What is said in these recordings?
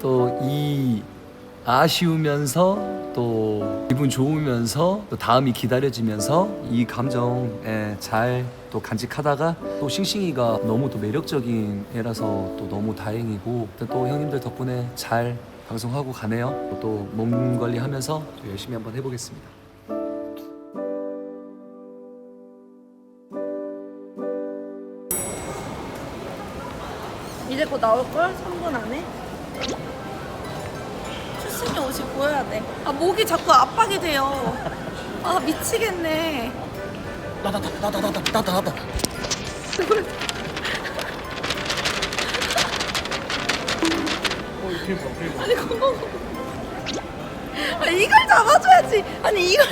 또 이 아쉬우면서 또 기분 좋으면서 또 다음이 기다려지면서 이 감정에 잘 또 간직하다가 또 싱싱이가 너무 또 매력적인 애라서 또 너무 다행이고 또 형님들 덕분에 잘 방송하고 가네요. 또 몸 관리하면서 또 열심히 한번 해보겠습니다. 이제 곧 나올걸? 3분 안에? 출신이 옷이 보여야 돼. 아, 목이 자꾸 압박이 돼요. 아, 미치겠네. 나다. 아니, 아, 이걸 잡아줘야지. 아니, 이걸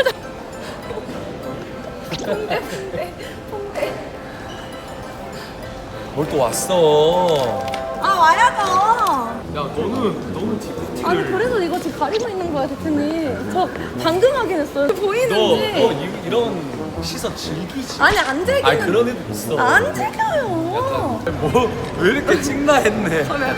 봉대. 뭘 또 왔어? 아, 와야죠. 야 너는 디프티를 아니, 그래서 이거 지금 가리고 있는 거야, 대표님. 저 방금 확인했어요. 보이는지. 이런 시선 즐기지? 아니, 안 즐기는. 아니 그런 애도 있어. 안 즐겨요. 뭐 왜 이렇게 찍나 했네. 가면.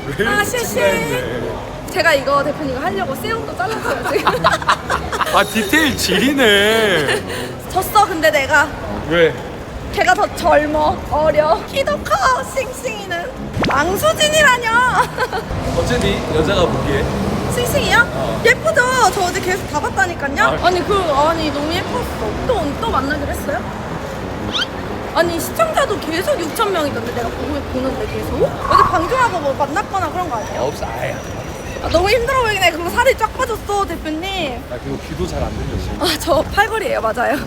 왜 이렇게 아, 찍나 실시. 했네. 제가 이거 대표님과 하려고 새우도 잘랐어요, 지금. 아 디테일 지리네. 졌어, 근데 내가. 왜? 걔가 더 젊어, 어려, 키도 커, 싱싱이는. 망수진이라뇨. 어쨌니 여자가 보기에 싱싱이요? 예쁘죠? 저 어제 계속 다 봤다니까요? 아니, 아니, 너무 예뻤어. 또 만나기로 했어요? 아니, 시청자도 계속 6,000명이던데, 내가 보는데 계속? 어제 방송하고 뭐 만났거나 그런 거 아니에요? 없어 아예. 아, 너무 힘들어 보이네. 그리고 살이 쫙 빠졌어, 대표님. 아 그리고 귀도 잘 안 들려지. 아, 저 팔걸이에요, 맞아요.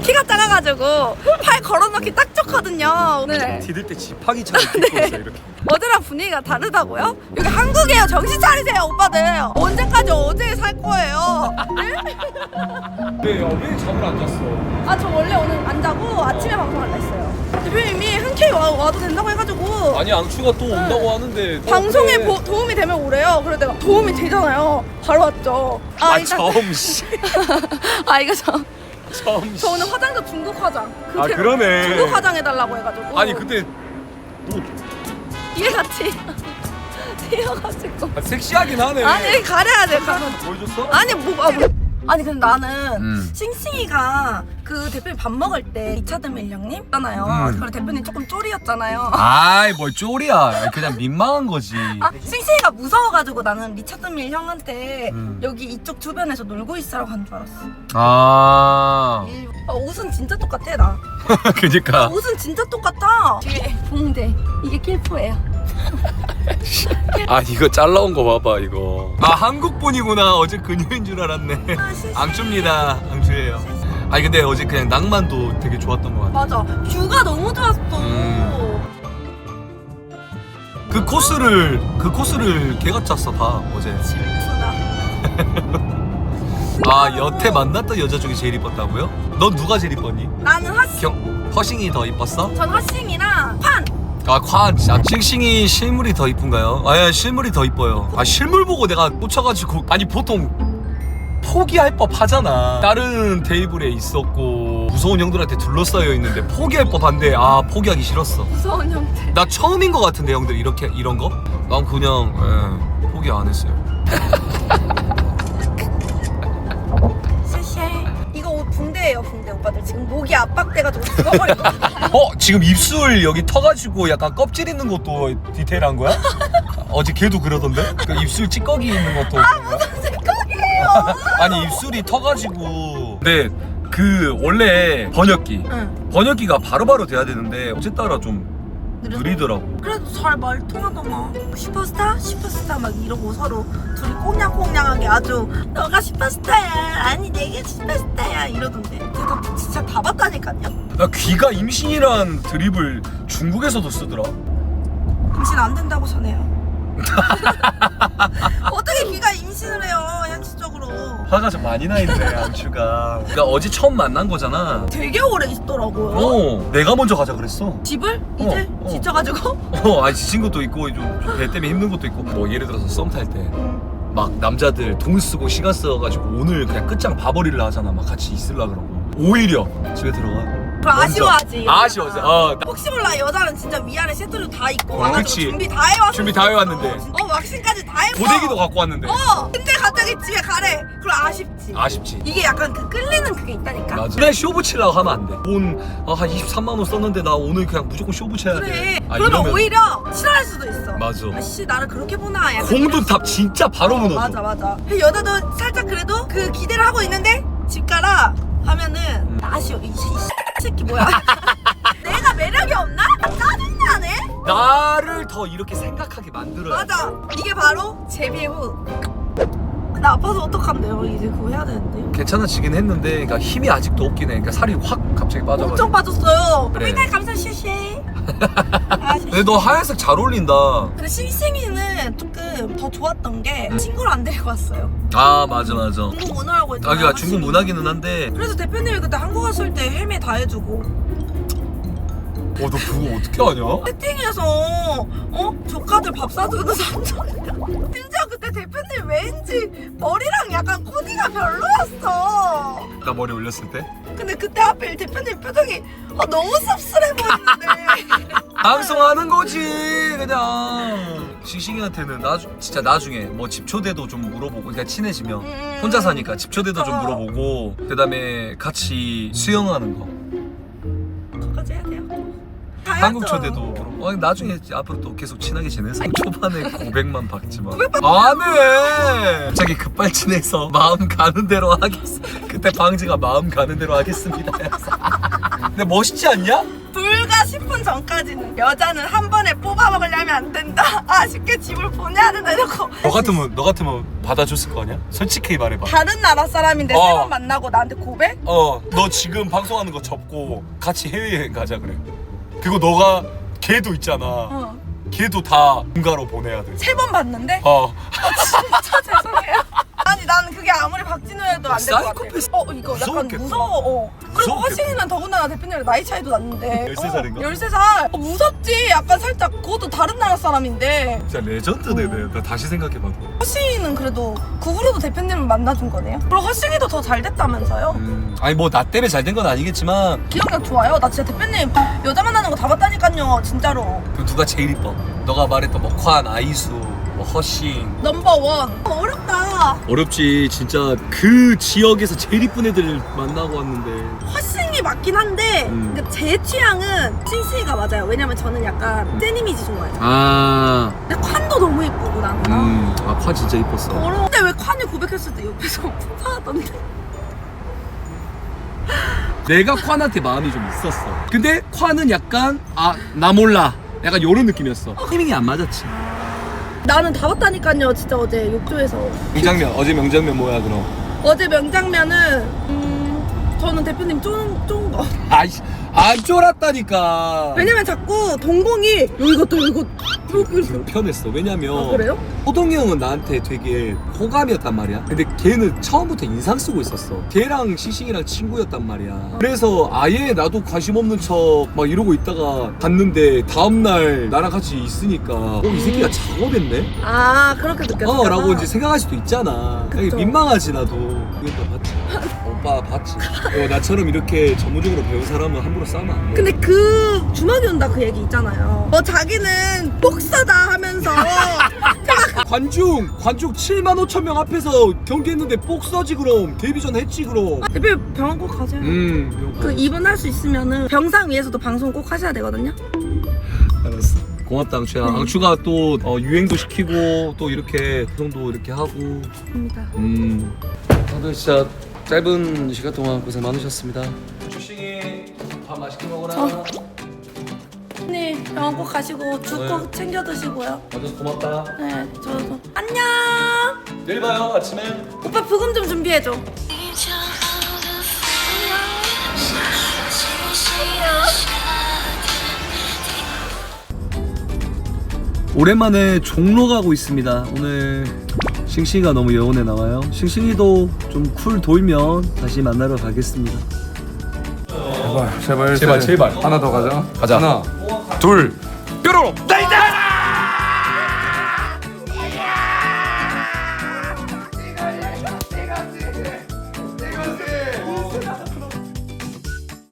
키가 작아가지고 팔 걸어놓기 딱 좋거든요. 네. 디딜 때 지팡이처럼 딛고 있어 이렇게. 어제랑 분위기가 다르다고요? 여기 한국이에요. 정신 차리세요, 오빠들. 언제까지 어제 살 거예요? 네, 왜 잠을 안 잤어? 아, 저 원래 오늘 안 자고 아침에 방송할라 했어요. 대표님이 흔쾌히 와도 된다고 해가지고 아니 앙추가 또 온다고 하는데 방송에 도움이 되면 오래요. 그래서 내가 도움이 되잖아요. 바로 왔죠. 아 일단- 처음 씨. 아, 이거 저 처음 오늘 화장도 중국 화장. 아, 그러네. 중국 화장 해달라고 해가지고. 아니 근데 또 얘같이 튀어가지고. 섹시하긴 하네. 아니, 가려야 돼. 보여줬어? 아니, 아니, 근데 나는 싱싱이가 그 대표님 밥 먹을 때 리차드 밀 형님 있잖아요. 그리고 대표님 조금 쫄이었잖아요. 아이 뭘 쫄이야. 그냥 민망한 거지. 아, 싱싱이가 무서워가지고 나는 리차드 밀 형한테 여기 이쪽 주변에서 놀고 있으라고 한 줄 알았어. 아. 옷은 진짜 똑같아, 나. 그니까. 옷은 진짜 똑같아. 뒤에 봉대. 이게 킬포예요. 아 이거 잘라온 거 봐봐 이거. 아 한국 분이구나. 어제 그녀인 줄 알았네. 앙추입니다. 앙추예요. 아니 근데 어제 그냥 낭만도 되게 좋았던 것 같아. 맞아. 뷰가 너무 좋았어. 그 코스를 걔가 짰어 다 어제. 질투다. 아 여태 만났던 여자 중에 제일 이뻤다고요? 넌 누가 제일 이뻤니? 나는 허싱이 더 이뻤어? 전 하싱이랑 판. 아 싱싱이 실물이 더 이쁜가요? 아예 실물이 더 이뻐요. 아 실물 보고 내가 꽂혀가지고. 아니 보통 포기할 법 하잖아. 다른 테이블에 있었고 무서운 형들한테 둘러싸여 있는데 포기할 법한데 아 포기하기 싫었어. 무서운 형들. 나 처음인 것 같은데 형들 이런 거? 난 그냥 포기 안 했어요. 쉐쉐. 이거 옷 붕대예요, 붕대. 오빠들 지금 목이 압박돼가지고 죽어버릴 것 같아. 지금 입술 여기 터가지고 약간 껍질 있는 것도 디테일한 거야? 어제 걔도 그러던데? 그 입술 찌꺼기 있는 것도. 무슨 생각이에요? 아니 입술이 터가지고. 근데 그 원래 번역기가 바로바로 돼야 되는데 어제 따라 좀 느리더라고. 그래도 잘 말 통하더만. 슈퍼스타 막 이러고 서로 둘이 꽁냥꽁냥하게 아주 너가 슈퍼스타야, 아니 내가 슈퍼스타야 이러던데. 제가 진짜 다 봤다니까요. 나 귀가 임신이란 드립을 중국에서도 쓰더라. 임신 안 된다고 전해요. 어떻게 귀가 임신을 해요, 현실적으로. 화가 좀 많이 나 있네 안추가. 그러니까 어제 처음 만난 거잖아. 되게 오래 있더라고요. 내가 먼저 가자 그랬어. 집을 이제 지쳐가지고. 아니 지친 것도 있고 좀 배 때문에 힘든 것도 있고. 뭐 예를 들어서 썸 탈 때 막 남자들 돈 쓰고 시간 써가지고 오늘 그냥 끝장 봐버리려 하잖아. 막 같이 있으려 그러고. 오히려 집에 들어가. 그럼 아쉬워하지. 아쉬워서. 혹시 몰라 여자는 진짜 위아래 세트로 다 입고 와가지고 그치. 준비 다 해왔어. 준비 다 해왔는데. 왁싱까지 다 해봤어. 고데기도 갖고 왔는데. 근데 갑자기 집에 가래. 그럼 아쉽지. 아쉽지. 이게 약간 그 끌리는 그게 있다니까. 맞아. 그래 쇼 붙이려고 하면 안 돼. 한 23만 원 썼는데 나 오늘 그냥 무조건 쇼 붙여야 그래. 돼. 그러면 이러면 오히려 싫어할 수도 있어. 맞아. 아씨 나를 그렇게 보나. 약간 공두탑 진짜 바로 무너져. 맞아. 여자도 살짝 그래도 그 기대를 하고 있는데 집 가라 하면은 아쉬워. 이 새끼 뭐야? 내가 매력이 없나? 짜증나네. 나를 더 이렇게 생각하게 만들어야 돼. 맞아. 이게 바로 제비의 후. 나 아파서 어떡한데요? 이제 그거 해야 되는데요. 괜찮아지긴 했는데 그러니까 힘이 아직도 없긴 해. 그러니까 살이 확 갑자기 빠져가지고. 엄청 빠졌어요. 그래. 맨날 감사 쉐쉐. 근데 너 하얀색 잘 어울린다. 근데 싱싱이는 조금 더 좋았던 게 친구를 안 데리고 왔어요. 아 맞아. 중국 문화라고 했잖아요. 그러니까 중국 문화기는 한데. 그래서 대표님이 그때 한국 왔을 때 헬멧 다 해주고 너 그거 어떻게 하냐? 세팅해서 조카들 밥 사주는 삼촌이야. 심지어 그때 대표님 왠지 머리랑 약간 코디가 별로였어. 나 머리 올렸을 때? 근데 그때 하필 대표님 표정이 너무 씁쓸해 보이는데. 방송하는 거지 그냥. 싱싱이한테는 진짜 나중에 뭐 집초대도 좀 물어보고 그러니까 친해지면 혼자 사니까 집초대도 좀 물어보고 그다음에 같이 수영하는 거 그거까지 해야 돼요. 한국 초대도 물어보고 나중에 앞으로 또 계속 친하게 지내서 초반에 고백만 받지만 안해. 갑자기 급발진해서 마음 가는 대로 하겠습니다. 그때 방지가 마음 가는 대로 하겠습니다. 근데 멋있지 않냐? 불과 10분 전까지는 여자는 한 번에 뽑아 먹으려면 안 된다. 아쉽게 집을 보내야 된다 이러고. 너 같으면 받아줬을 거 아니야? 솔직히 말해봐. 다른 나라 사람인데 세 번 만나고 나한테 고백? 너 지금 방송하는 거 접고 같이 해외여행 가자 그래. 그리고 너가 걔도 있잖아. 걔도 다 본가로 보내야 돼. 3번 봤는데? 진짜 죄송해요. 아니 나는 그게 아무리 박진우여도 안 될 것 같아. 사이코패스. 이거 약간 무서웠겠다. 무서워. 그리고 무서웠겠다. 허신이는 더군다나 대표님이랑 나이 차이도 났는데 13살인가? 13살 무섭지. 약간 살짝 그것도 다른 나라 사람인데. 진짜 레전드네. 나 다시 생각해봐도. 허신이는 그래도 그 후로도 대표님을 만나준 거네요. 그리고 허신이도 더 잘 됐다면서요? 아니 뭐 나 때문에 잘 된 건 아니겠지만 기억력 좋아요. 나 진짜 대표님 여자 만나는 거 다 봤다니까요. 진짜로. 그 누가 제일 이뻐? 너가 말했던 뭐 관, 아이수, 뭐 허싱. 넘버원. 어렵다. 어렵지. 진짜 그 지역에서 제일 이쁜 애들 만나고 왔는데. 허싱이 맞긴 한데 근데 제 취향은 싱싱이가 맞아요. 왜냐면 저는 약간 센 이미지 좋아해요. 근데 콴도 너무 예쁘고 나는. 관 진짜 이뻤어. 근데 왜 콴이 고백했을 때 옆에서 푸파하던데? 내가 콴한테 마음이 좀 있었어. 근데 콴은 약간 나 몰라. 약간 요런 느낌이었어. 타이밍이 안 맞았지. 나는 다 봤다니까요. 진짜 어제 욕조에서. 명장면. 어제 명장면 뭐야 그럼? 어제 명장면은 저는 대표님 쫀 거. 아이씨 안 쫄았다니까. 왜냐면 자꾸 동공이 여기가 이렇게. 편했어. 왜냐면 그래요? 호동이 형은 나한테 되게 호감이었단 말이야. 근데 걔는 처음부터 인상 쓰고 있었어. 걔랑 시싱이랑 친구였단 말이야. 그래서 아예 나도 관심 없는 척 막 이러고 있다가 갔는데 다음날 나랑 같이 있으니까 이 새끼가 작업했네? 그렇게 느꼈어. 라고 이제 생각할 수도 있잖아. 그쵸. 민망하지 나도. 이것도 봤지? 오빠 봤지? 나처럼 이렇게 전문적으로 배운 사람은 함부로 싸우면 안 돼. 근데 그 주먹이 온다 그 얘기 있잖아요. 자기는 복사다 하면서 관중 7만 5천 명 앞에서 경기했는데 복서지 그럼. 데뷔전 했지 그럼. 대표 병원 꼭 가세요. 그 입원할 수 있으면은 병상 위에서도 방송 꼭 하셔야 되거든요. 알았어. 고맙다 앙추야. 앙추가 또 유행도 시키고 또 이렇게 방송도 이렇게 하고. 입니다. 다들 진짜 짧은 시간 동안 고생 많으셨습니다. 주싱이 밥 맛있게 먹어라. 네, 병원 꼭 가시고 죽 꼭 챙겨 드시고요. 와줘서 고맙다. 네, 저도 안녕. 내일 봐요 아침에. 오빠 부금 좀 준비해줘. 오랜만에 종로 가고 있습니다. 오늘 싱싱이가 너무 여운에 나와요. 싱싱이도 좀 쿨 돌면 다시 만나러 가겠습니다. 제발 제발. 하나 더 가자. 가자. 하나 둘 뾰로로. 나이다!